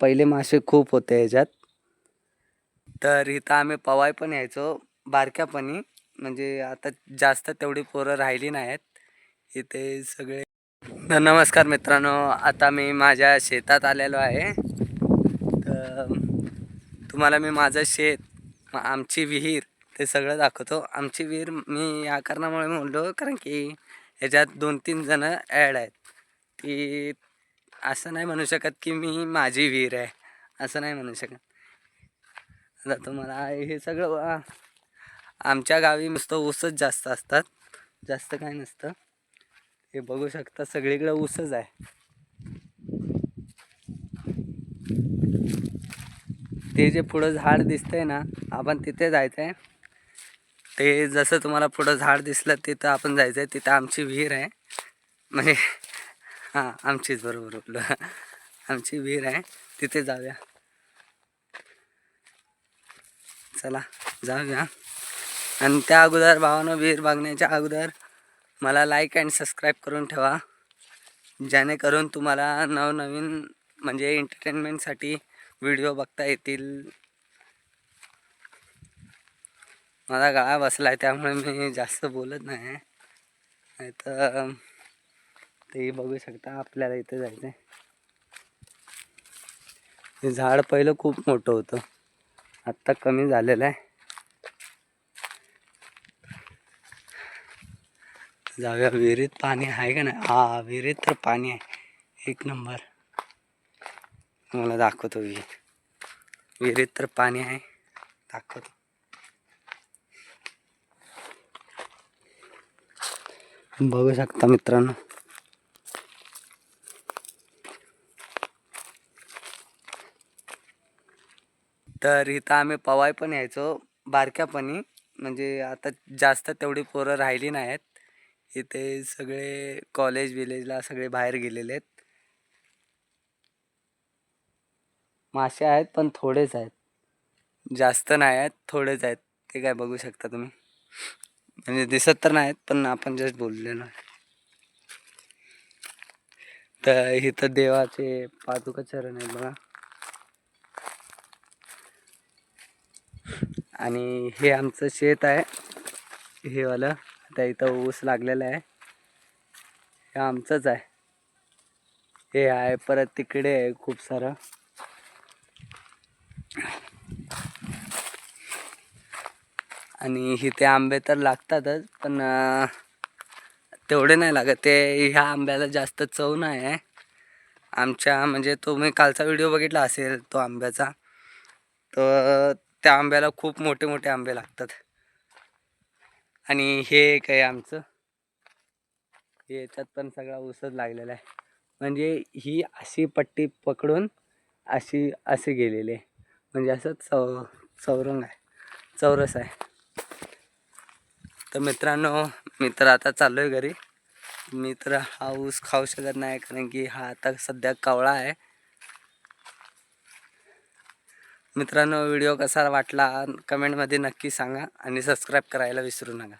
पहिले मासे खूप होते ह्याच्यात. तर इथं आम्ही पवाय पण यायचो बारक्यापणी, म्हणजे आता जास्त तेवढी पोरं राहिली नाहीत इथे सगळे. नमस्कार मित्रांनो, आता मी माझ्या शेतात आलेलो आहे. तर तुम्हाला मी माझं शेत, आमची विहीर ते सगळं दाखवतो. आमची विहीर मी या कारणामुळे म्हणलो कारण की ह्याच्यात 2-3 जण ॲड आहेत. की असं नाही म्हणू शकत की मी माझी विहीर आहे, असं नाही म्हणू शकत. आता तुम्हाला हे सगळं आमच्या गावी नुसतं ऊसच जास्त असतात, जास्त काय नसतं. हे बघू शकता सगळीकडे ऊसच आहे. ते जे पुढं झाड दिसतंय ना, आपण तिथे जायचं आहे. ते जसं तुम्हाला पुढं झाड दिसलं तिथं आपण जायचं आहे. तिथं आमची विहीर आहे, म्हणजे हां आमचीच, बरोबर बोललो. आमची विहीर आहे, तिथे जाऊया. चला जाऊया. आणि त्या अगोदर भावानं विहीर बघण्याच्या अगोदर मला लाईक अँड सबस्क्राईब करून ठेवा, जेणेकरून तुम्हाला नवनवीन म्हणजे एंटरटेनमेंटसाठी व्हिडिओ बघता येतील. माझा गळा बसलाय त्यामुळे मी जास्त बोलत नाही. नाही तर ते बघू शकता आपल्याला इथे जायचं आहे. हे झाड पहिलं खूप मोठं होतं, आत्ता कमी झालेलं आहे. जाऊया. विहिरीत पाणी आहे का नाही? हा, विहिरीत तर पाणी आहे, एक नंबर. मला दाखवतो विहिरीत तर पाणी आहे, दाखवतो. बघू शकता मित्रांनो. तर इथं आम्ही पवाय पण यायचो बारक्यापणी, म्हणजे आता जास्त तेवढी पोरं राहिली नाहीत इथे. सगळे कॉलेज विलेजला सगळे बाहेर गेलेले आहेत. मासे आहेत पण थोडेच आहेत, जास्त नाही आहेत, थोडेच आहेत. ते काय बघू शकता तुम्ही, म्हणजे दिसत तर नाहीत पण आपण जस्ट बोललेलो आहे. तर इथं देवाचे पादुका चरण आहेत बघा. आणि हे आमचं शेत आहे, हे वालं. आता इथं ऊस लागलेला आहे, हे आमचंच आहे. हे आहे, परत तिकडे आहे खूप सारं. आणि इथे आंबे तर लागतातच, पण तेवढे नाही लागत. ते ह्या आंब्याला जास्त चव नाही आहे आमच्या, म्हणजे तुम्ही कालचा व्हिडिओ बघितला असेल तो आंब्याचा, तर त्या आंब्याला खूप मोठे मोठे आंबे लागतात. आणि हे काय आमचं, हे याच्यात पण सगळा ऊसच लागलेला आहे. म्हणजे ही अशी पट्टी पकडून अशी गेलेली आहे, म्हणजे असं चौरंग आहे, चौरस आहे. तर मित्रांनो, मी तर आता चाललो आहे घरी. मी तर हा ऊस खाऊ शकत नाही कारण की हा आता सध्या कावळा आहे. मित्रांनो, व्हिडिओ कसा वाटला कमेंटमध्ये नक्की सांगा आणि सबस्क्राईब करायला विसरू नका.